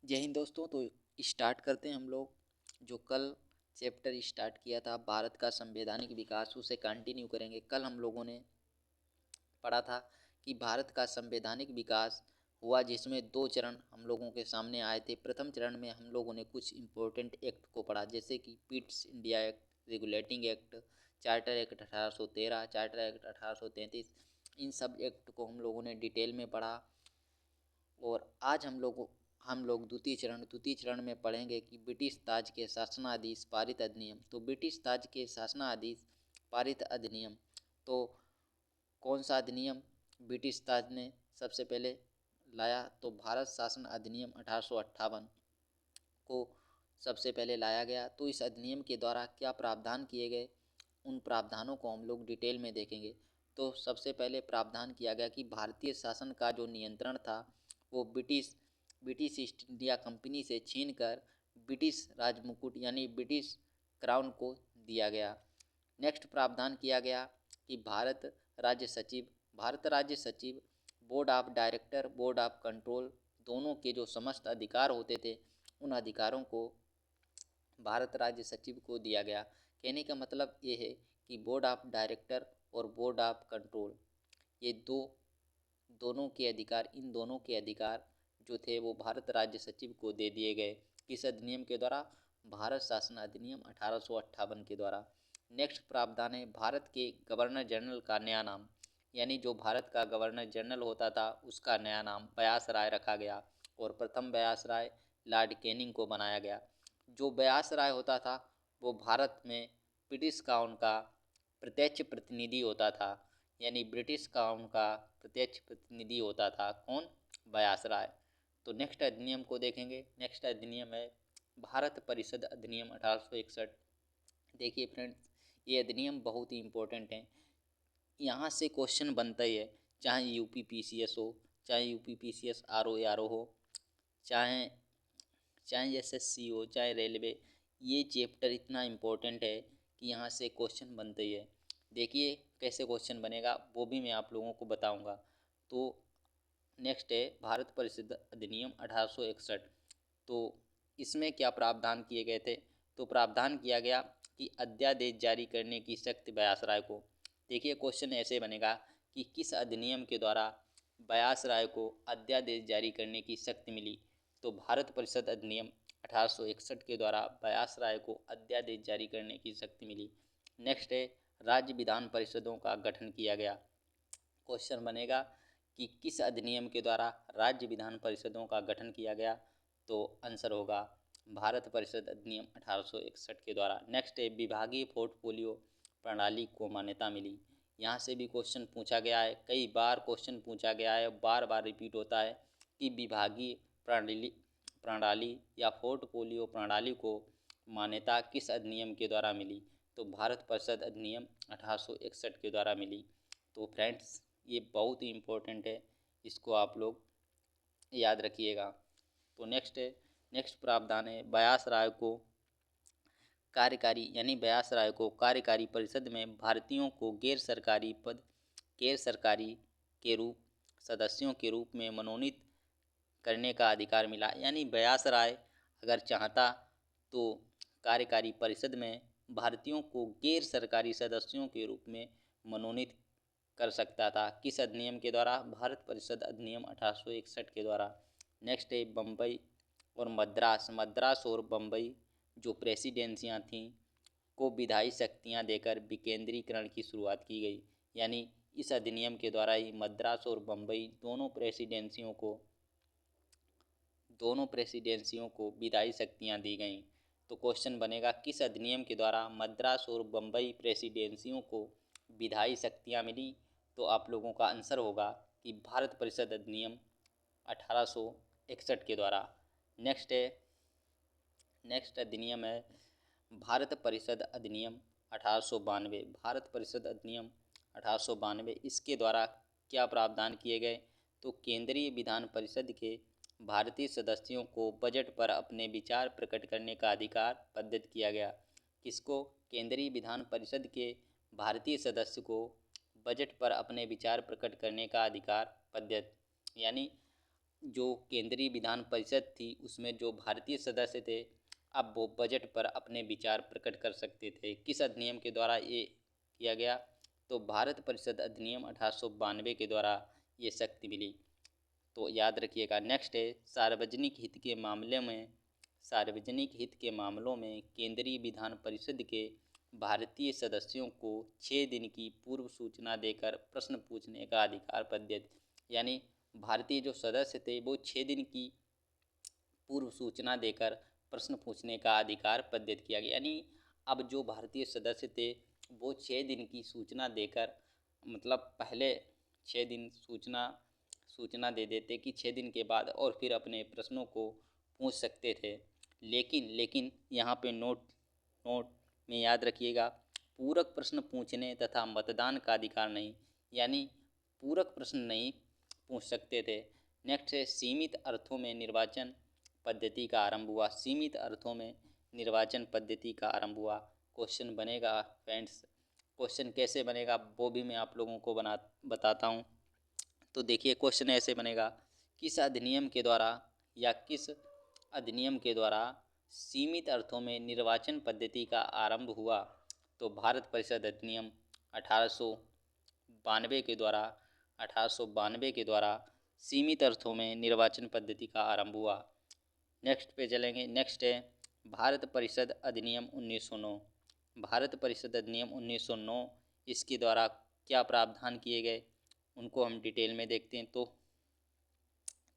जय हिंद दोस्तों। तो स्टार्ट करते हैं हम लोग जो कल चैप्टर स्टार्ट किया था भारत का संवैधानिक विकास, उसे कंटिन्यू करेंगे। कल हम लोगों ने पढ़ा था कि भारत का संवैधानिक विकास हुआ जिसमें दो चरण हम लोगों के सामने आए थे। प्रथम चरण में हम लोगों ने कुछ इम्पोर्टेंट एक्ट को पढ़ा, जैसे कि Pitt's India act, regulating act, charter act 1813, charter act 1833। इन सब एक्ट को हम लोगों ने डिटेल में पढ़ा। और आज हम लोग द्वितीय चरण में पढ़ेंगे कि ब्रिटिश ताज के शासनाधीश पारित अधिनियम। तो ब्रिटिश ताज के शासनाधीश पारित अधिनियम, तो कौन सा अधिनियम ब्रिटिश ताज ने सबसे पहले लाया? तो भारत शासन अधिनियम 1858 को सबसे पहले लाया गया। तो इस अधिनियम के द्वारा क्या प्रावधान किए गए, उन प्रावधानों को हम लोग डिटेल में देखेंगे। तो सबसे पहले प्रावधान किया गया कि भारतीय शासन का जो नियंत्रण था वो ब्रिटिश ईस्ट इंडिया कंपनी से छीनकर ब्रिटिश राजमुकुट यानी ब्रिटिश क्राउन को दिया गया। नेक्स्ट प्रावधान किया गया कि भारत राज्य सचिव, board of director, board of control, दोनों के जो समस्त अधिकार होते थे उन अधिकारों को भारत राज्य सचिव को दिया गया। कहने का मतलब ये है कि बोर्ड ऑफ डायरेक्टर और बोर्ड ऑफ कंट्रोल, ये दोनों के अधिकार, इन दोनों के अधिकार जो थे वो भारत राज्य सचिव को दे दिए गए। किस अधिनियम के द्वारा? भारत शासन अधिनियम 1858 के द्वारा। नेक्स्ट प्रावधान है भारत के गवर्नर जनरल का नया नाम, यानी जो भारत का गवर्नर जनरल होता था उसका नया नाम व्यास राय रखा गया और प्रथम व्यास राय लॉर्ड कैनिंग को बनाया गया। जो व्यास राय होता था वो भारत में ब्रिटिश काउंट का प्रत्यक्ष प्रतिनिधि होता था, यानी ब्रिटिश काउंट का प्रत्यक्ष प्रतिनिधि होता था। कौन? व्यास राय। तो नेक्स्ट अधिनियम को देखेंगे। नेक्स्ट अधिनियम है भारत परिषद अधिनियम 1861। देखिए फ्रेंड्स, ये अधिनियम बहुत ही इम्पोर्टेंट है। यहाँ से क्वेश्चन बनता ही है, चाहे यूपी पीसीएस हो, चाहे यूपी पीसीएस आरओ एआरओ हो, चाहे एसएससी हो, चाहे रेलवे। ये चैप्टर इतना इम्पोर्टेंट है कि यहाँ से क्वेश्चन बनते ही है। देखिए कैसे क्वेश्चन बनेगा वो भी मैं आप लोगों को बताऊंगा। तो नेक्स्ट है भारत परिषद अधिनियम 1861। तो इसमें क्या प्रावधान किए गए थे? तो प्रावधान किया गया कि अध्यादेश जारी करने की शक्ति व्यास राय को। देखिए क्वेश्चन ऐसे बनेगा कि किस अधिनियम के द्वारा व्यास राय को अध्यादेश जारी करने की शक्ति मिली? तो भारत परिषद अधिनियम 1861 के द्वारा व्यास राय को अध्यादेश जारी करने की शक्ति मिली। नेक्स्ट है राज्य विधान परिषदों का गठन किया गया। क्वेश्चन बनेगा कि किस अधिनियम के द्वारा राज्य विधान परिषदों का गठन किया गया? तो आंसर होगा भारत परिषद अधिनियम 1861 के द्वारा। नेक्स्ट है विभागीय पोर्टफोलियो प्रणाली को मान्यता मिली। यहाँ से भी क्वेश्चन पूछा गया है, कई बार क्वेश्चन पूछा गया है, बार बार रिपीट होता है कि विभागीय प्रणाली या पोर्टफोलियो प्रणाली को मान्यता किस अधिनियम के द्वारा मिली? तो भारत परिषद अधिनियम 1861 के द्वारा मिली। तो फ्रेंड्स ये बहुत ही इम्पोर्टेंट है, इसको आप लोग याद रखिएगा। तो नेक्स्ट प्रावधान है व्यास राय को कार्यकारी परिषद में भारतीयों को गैर सरकारी के रूप सदस्यों के रूप में मनोनीत करने का अधिकार मिला। यानी व्यास राय अगर चाहता तो कार्यकारी परिषद में भारतीयों को गैर सरकारी सदस्यों के रूप में मनोनीत कर सकता था। किस अधिनियम के द्वारा? भारत परिषद अधिनियम 1861 के द्वारा। नेक्स्ट है बम्बई और मद्रास और बम्बई जो प्रेसिडेंसियाँ थीं को विधायी शक्तियाँ देकर विकेंद्रीकरण की शुरुआत की गई। यानी इस अधिनियम के द्वारा ही मद्रास और बम्बई दोनों प्रेसिडेंसियों को विधायी शक्तियाँ दी गईं। तो क्वेश्चन बनेगा किस अधिनियम के द्वारा मद्रास और बम्बई प्रेसिडेंसियों को विधायी शक्तियाँ मिली? तो आप लोगों का आंसर होगा कि भारत परिषद अधिनियम 1861 के द्वारा। नेक्स्ट अधिनियम है भारत परिषद अधिनियम 1892। भारत परिषद अधिनियम 1892, इसके द्वारा क्या प्रावधान किए गए? तो केंद्रीय विधान परिषद के भारतीय सदस्यों को बजट पर अपने विचार प्रकट करने का अधिकार प्रदत्त किया गया। किसको? केंद्रीय विधान परिषद के भारतीय सदस्य को बजट पर अपने विचार प्रकट करने का अधिकार प्रदत्त। यानी जो केंद्रीय विधान परिषद थी उसमें जो भारतीय सदस्य थे, अब वो बजट पर अपने विचार प्रकट कर सकते थे। किस अधिनियम के द्वारा ये किया गया? तो भारत परिषद अधिनियम 1892 के द्वारा ये शक्ति मिली। तो याद रखिएगा। नेक्स्ट है सार्वजनिक हित के मामले में, सार्वजनिक हित के मामलों में केंद्रीय विधान परिषद के भारतीय सदस्यों को 6 दिन की पूर्व सूचना देकर प्रश्न पूछने का अधिकार प्रदत्त। यानी भारतीय जो सदस्य थे वो 6 दिन की पूर्व सूचना देकर प्रश्न पूछने का अधिकार प्रदत्त किया गया। यानी अब जो भारतीय सदस्य थे वो 6 दिन की सूचना देकर, मतलब पहले 6 दिन सूचना दे देते कि 6 दिन के बाद और फिर अपने प्रश्नों को पूछ सकते थे। लेकिन यहाँ पे नोट में याद रखिएगा, पूरक प्रश्न पूछने तथा मतदान का अधिकार नहीं। यानी पूरक प्रश्न नहीं पूछ सकते थे। नेक्स्ट है सीमित अर्थों में निर्वाचन पद्धति का आरंभ हुआ। सीमित अर्थों में निर्वाचन पद्धति का आरंभ हुआ। क्वेश्चन बनेगा फ्रेंड्स, क्वेश्चन कैसे बनेगा वो भी मैं आप लोगों को बताता हूँ। तो देखिए क्वेश्चन ऐसे बनेगा, किस अधिनियम के द्वारा या किस अधिनियम के द्वारा सीमित अर्थों में निर्वाचन पद्धति का आरंभ हुआ? तो भारत परिषद अधिनियम 1892 के द्वारा 1892 के द्वारा सीमित अर्थों में निर्वाचन पद्धति का आरंभ हुआ। नेक्स्ट पे चलेंगे। नेक्स्ट है भारत परिषद अधिनियम 1909। भारत परिषद अधिनियम 1909, इसके द्वारा क्या प्रावधान किए गए उनको हम डिटेल में देखते हैं।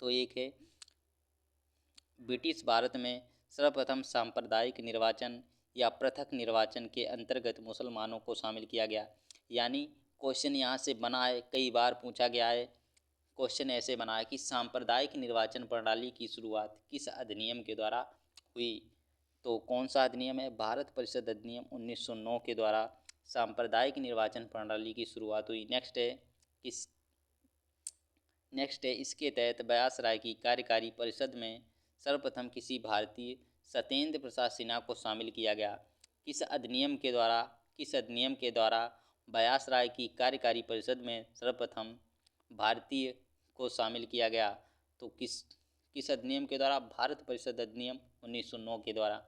तो एक है ब्रिटिश भारत में सर्वप्रथम सांप्रदायिक निर्वाचन या पृथक निर्वाचन के अंतर्गत मुसलमानों को शामिल किया गया। यानी क्वेश्चन यहाँ से बना है, कई बार पूछा गया है। क्वेश्चन ऐसे बना है कि सांप्रदायिक निर्वाचन प्रणाली की शुरुआत किस अधिनियम के द्वारा हुई? तो कौन सा अधिनियम है? भारत परिषद अधिनियम 1909 के द्वारा सांप्रदायिक निर्वाचन प्रणाली की शुरुआत हुई। नेक्स्ट है इसके तहत व्यास राय की कार्यकारी परिषद में सर्वप्रथम किसी भारतीय सत्येंद्र प्रसाद सिन्हा को शामिल किया गया। किस अधिनियम के द्वारा व्यास राय की कार्यकारी परिषद में सर्वप्रथम भारतीय को शामिल किया गया? तो किस अधिनियम के द्वारा? भारत परिषद अधिनियम 1909 के द्वारा।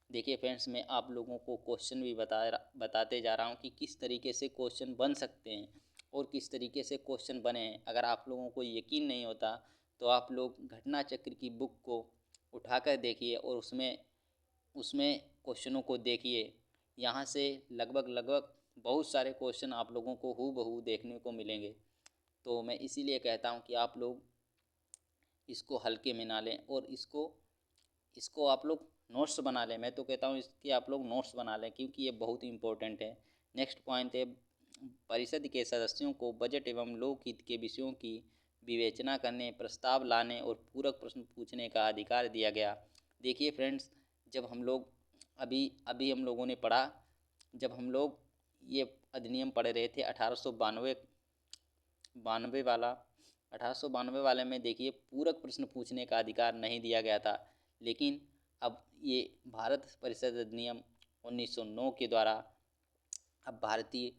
देखिए फ्रेंड्स, मैं आप लोगों को क्वेश्चन भी बताते जा रहा हूँ कि किस तरीके से क्वेश्चन बन सकते हैं और किस तरीके से क्वेश्चन बने हैं। अगर आप लोगों को यकीन नहीं होता तो आप लोग घटना चक्र की बुक को उठाकर देखिए और उसमें क्वेश्चनों को देखिए। यहाँ से लगभग बहुत सारे क्वेश्चन आप लोगों को हूबहू देखने को मिलेंगे। तो मैं इसीलिए कहता हूँ कि आप लोग इसको हल्के में ना लें और इसको आप लोग नोट्स बना लें। मैं तो कहता हूँ इसके आप लोग नोट्स बना लें क्योंकि ये बहुत ही इम्पोर्टेंट है। नेक्स्ट पॉइंट है परिषद के सदस्यों को बजट एवं लोकहित के विषयों की विवेचना करने, प्रस्ताव लाने और पूरक प्रश्न पूछने का अधिकार दिया गया। देखिए फ्रेंड्स, जब हम लोग अभी हम लोगों ने पढ़ा, जब हम लोग ये अधिनियम पढ़ रहे थे 1892 वाला, 1892 वाले में देखिए पूरक प्रश्न पूछने का अधिकार नहीं दिया गया था। लेकिन अब ये भारत परिषद अधिनियम 1909 के द्वारा अब भारतीय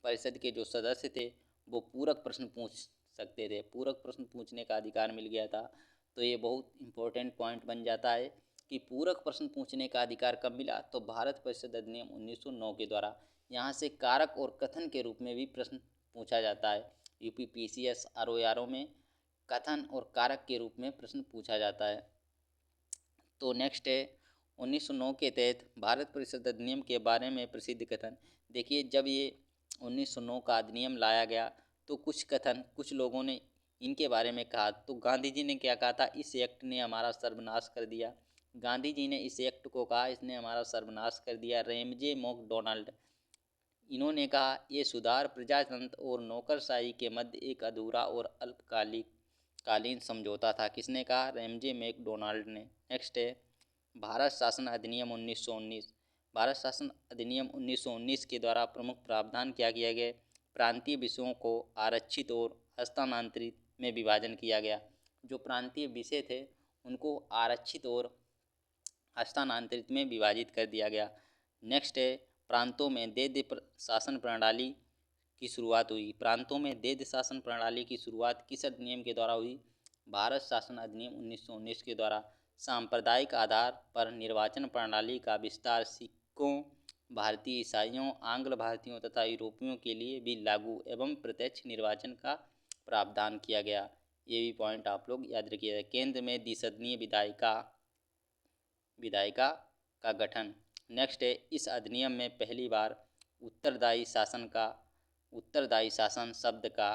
परिषद के जो सदस्य थे वो पूरक प्रश्न पूछ सकते थे, पूरक प्रश्न पूछने का अधिकार मिल गया था। तो ये बहुत इम्पोर्टेंट पॉइंट बन जाता है कि पूरक प्रश्न पूछने का अधिकार कब मिला? तो भारत परिषद अधिनियम 1909 के द्वारा। यहाँ से कारक और कथन के रूप में भी प्रश्न पूछा जाता है। यूपीपीसीएस आरओ में कथन और कारक के रूप में प्रश्न पूछा जाता है। तो नेक्स्ट है 1909 के तहत भारत परिषद अधिनियम के बारे में प्रसिद्ध कथन। देखिए जब ये 1909 का अधिनियम लाया गया तो कुछ लोगों ने इनके बारे में कहा। तो गांधी जी ने क्या कहा था? इस एक्ट ने हमारा सर्वनाश कर दिया। गांधी जी ने इस एक्ट को कहा इसने हमारा सर्वनाश कर दिया। रैमजे मैकडॉनल्ड, इन्होंने कहा ये सुधार प्रजातंत्र और नौकरशाही के मध्य एक अधूरा और अल्पकालीन समझौता था। किसने कहा? रैमजे मैकडॉनल्ड ने। नेक्स्ट है भारत शासन अधिनियम 1919। भारत शासन अधिनियम 1919 के द्वारा प्रमुख प्रावधान क्या किया गया? प्रांतीय विषयों को आरक्षित और हस्तांतरित में विभाजन किया गया। जो प्रांतीय विषय थे उनको आरक्षित और हस्तांतरित में विभाजित कर दिया गया। नेक्स्ट है प्रांतों में द्वैध शासन प्रणाली की शुरुआत हुई। प्रांतों में द्वैध शासन प्रणाली की शुरुआत किस अधिनियम के द्वारा हुई? भारत शासन अधिनियम 1919 के द्वारा सांप्रदायिक आधार पर निर्वाचन प्रणाली का विस्तार सिखों, भारतीय ईसाइयों, आंग्ल भारतीयों तथा यूरोपियों के लिए भी लागू एवं प्रत्यक्ष निर्वाचन का प्रावधान किया गया। ये भी पॉइंट आप लोग याद रखिएगा। केंद्र में द्विसदनीय विधायिका का गठन। नेक्स्ट है, इस अधिनियम में पहली बार उत्तरदायी शासन शब्द का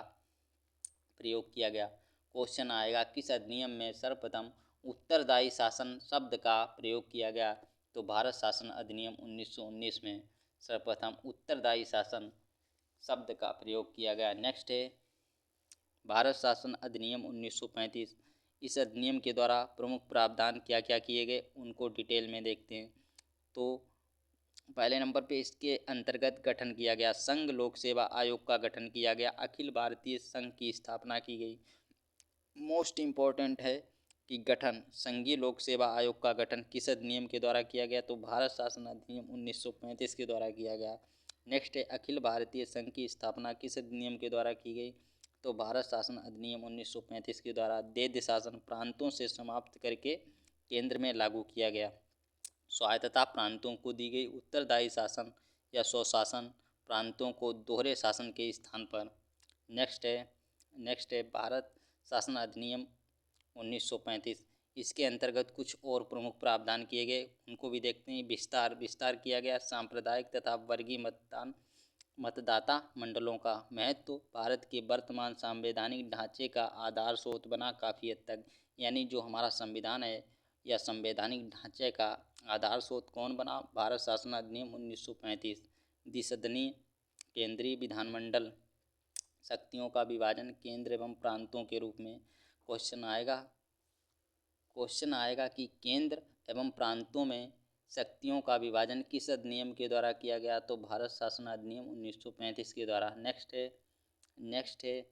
प्रयोग किया गया। क्वेश्चन आएगा, किस अधिनियम में सर्वप्रथम उत्तरदायी शासन शब्द का प्रयोग किया गया? तो भारत शासन अधिनियम 1919 में सर्वप्रथम उत्तरदायी शासन शब्द का प्रयोग किया गया। नेक्स्ट है, भारत शासन अधिनियम 1935। इस अधिनियम के द्वारा प्रमुख प्रावधान क्या क्या किए गए उनको डिटेल में देखते हैं। तो पहले नंबर पे इसके अंतर्गत गठन किया गया संघ लोक सेवा आयोग का गठन किया गया। अखिल भारतीय संघ की स्थापना की गई। मोस्ट इम्पोर्टेंट है कि गठन संघीय लोक सेवा आयोग का गठन किस अधिनियम के द्वारा किया गया? तो भारत शासन अधिनियम 1935 के द्वारा किया गया। नेक्स्ट है, अखिल भारतीय संघ की स्थापना किस अधिनियम के द्वारा की गई? तो भारत शासन अधिनियम 1935 के द्वारा देश शासन प्रांतों से समाप्त करके केंद्र में लागू किया गया। स्वायत्तता प्रांतों को दी गई। उत्तरदायी शासन या स्वशासन प्रांतों को दोहरे शासन के स्थान पर। नेक्स्ट है भारत शासन अधिनियम 1935। इसके अंतर्गत कुछ और प्रमुख प्रावधान किए गए, उनको भी देखते हैं। विस्तार किया गया सांप्रदायिक तथा वर्गीय मतदाता मंडलों का महत्व भारत के वर्तमान संवैधानिक ढांचे का आधार स्रोत बना काफ़ी हद तक। यानी जो हमारा संविधान है या संवैधानिक ढांचे का आधार स्रोत कौन बना? भारत शासन अधिनियम 1935। द्विसदनीय केंद्रीय विधानमंडल शक्तियों का विभाजन केंद्र एवं प्रांतों के रूप में। क्वेश्चन आएगा कि केंद्र एवं प्रांतों में शक्तियों का विभाजन किस अधिनियम के द्वारा किया गया? तो भारत शासन अधिनियम 1935 के द्वारा। नेक्स्ट है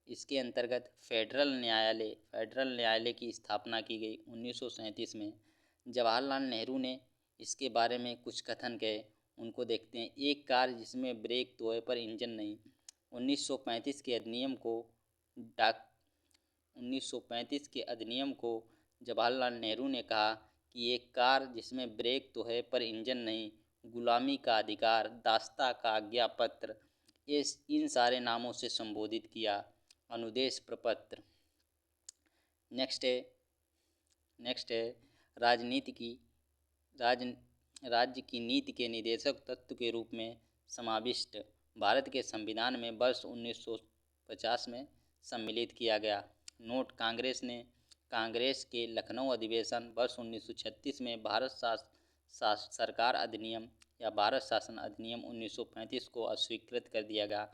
इसके अंतर्गत फेडरल न्यायालय की स्थापना की गई 1937 में। जवाहरलाल नेहरू ने इसके बारे में कुछ कथन कहे, उनको देखते हैं। एक कार जिसमें ब्रेक तो है पर इंजन नहीं। 1935 के अधिनियम को जवाहरलाल नेहरू ने कहा कि एक कार जिसमें ब्रेक तो है पर इंजन नहीं, गुलामी का अधिकार, दास्ता का आज्ञापत्र, इन सारे नामों से संबोधित किया। अनुदेश प्रपत्र। नेक्स्ट है राज्य की नीति के निदेशक तत्व के रूप में समाविष्ट भारत के संविधान में वर्ष 1950 में सम्मिलित किया गया। नोट, कांग्रेस के लखनऊ अधिवेशन वर्ष 1936 में भारत सरकार अधिनियम या भारत शासन अधिनियम 1935 को अस्वीकृत कर दिया गया।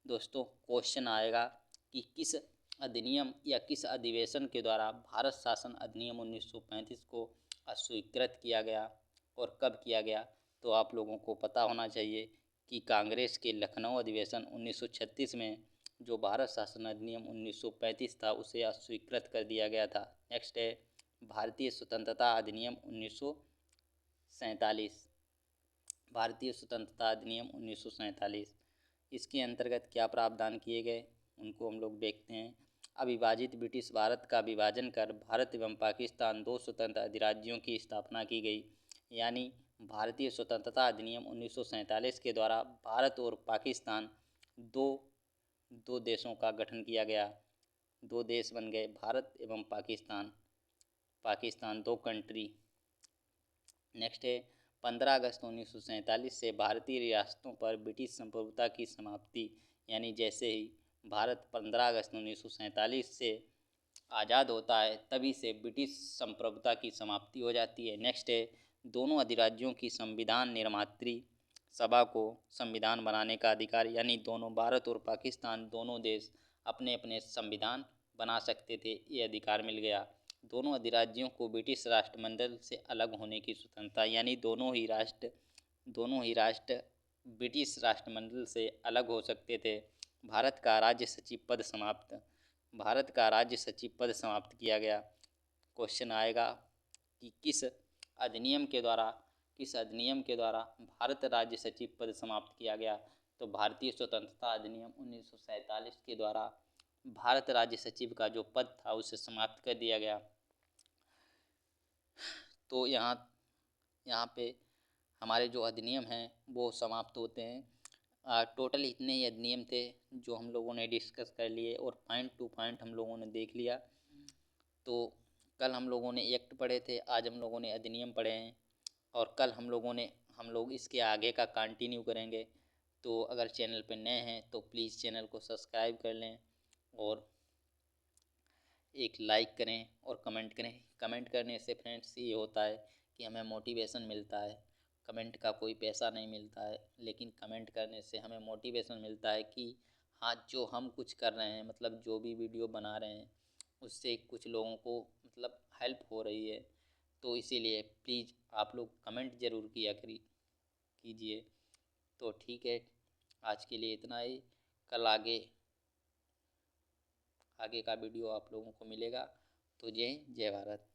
दोस्तों, क्वेश्चन आएगा कि किस अधिनियम या किस अधिवेशन के द्वारा भारत शासन अधिनियम 1935 को अस्वीकृत किया गया और कब किया गया? तो आप लोगों को पता होना चाहिए कि कांग्रेस के लखनऊ अधिवेशन 1936 में जो भारत शासन अधिनियम 1935 था उसे अस्वीकृत कर दिया गया था। नेक्स्ट है भारतीय स्वतंत्रता अधिनियम 1947। भारतीय स्वतंत्रता अधिनियम 1947 इसके अंतर्गत क्या प्रावधान किए गए उनको हम लोग देखते हैं। अविभाजित ब्रिटिश भारत का विभाजन कर भारत एवं पाकिस्तान दो स्वतंत्र अधिराज्यों की स्थापना की गई। यानी भारतीय स्वतंत्रता अधिनियम 1947 के द्वारा भारत और पाकिस्तान दो देशों का गठन किया गया। दो देश बन गए, भारत एवं पाकिस्तान दो कंट्री। नेक्स्ट है 15 अगस्त 1947 से भारतीय रियासतों पर ब्रिटिश संप्रभुता की समाप्ति। यानी जैसे ही भारत 15 अगस्त 1947 से आज़ाद होता है तभी से ब्रिटिश संप्रभुता की समाप्ति हो जाती है। नेक्स्ट है दोनों अधिराज्यों की संविधान निर्मात्री सभा को संविधान बनाने का अधिकार। यानी दोनों भारत और पाकिस्तान दोनों देश अपने अपने संविधान बना सकते थे, ये अधिकार मिल गया। दोनों अधिराज्यों को ब्रिटिश राष्ट्रमंडल से अलग होने की स्वतंत्रता। यानी दोनों ही राष्ट्र ब्रिटिश राष्ट्रमंडल से अलग हो सकते थे। भारत का राज्य सचिव पद समाप्त किया गया। क्वेश्चन आएगा कि किस अधिनियम के द्वारा भारत राज्य सचिव पद समाप्त किया गया? तो भारतीय स्वतंत्रता अधिनियम 1947 के द्वारा भारत राज्य सचिव का जो पद था उसे समाप्त कर दिया गया। तो यहाँ यहाँ पे हमारे जो अधिनियम हैं वो समाप्त होते हैं। टोटल इतने ही अधिनियम थे जो हम लोगों ने डिस्कस कर लिए और पॉइंट टू पॉइंट हम लोगों ने देख लिया। तो कल हम लोगों ने एक्ट पढ़े थे, आज हम लोगों ने अधिनियम पढ़े हैं और कल हम लोग इसके आगे का कंटिन्यू करेंगे। तो अगर चैनल पे नए हैं तो प्लीज़ चैनल को सब्सक्राइब कर लें और एक लाइक करें और कमेंट करें। कमेंट करने से फ्रेंड्स ये होता है कि हमें मोटिवेशन मिलता है। कमेंट का कोई पैसा नहीं मिलता है, लेकिन कमेंट करने से हमें मोटिवेशन मिलता है कि हाँ, जो हम कुछ कर रहे हैं, मतलब जो भी वीडियो बना रहे हैं उससे कुछ लोगों को मतलब हेल्प हो रही है। तो इसीलिए प्लीज़ आप लोग कमेंट ज़रूर किया कीजिए। तो ठीक है, आज के लिए इतना ही। कल आगे का वीडियो आप लोगों को मिलेगा। तो जय हिंद, जय भारत।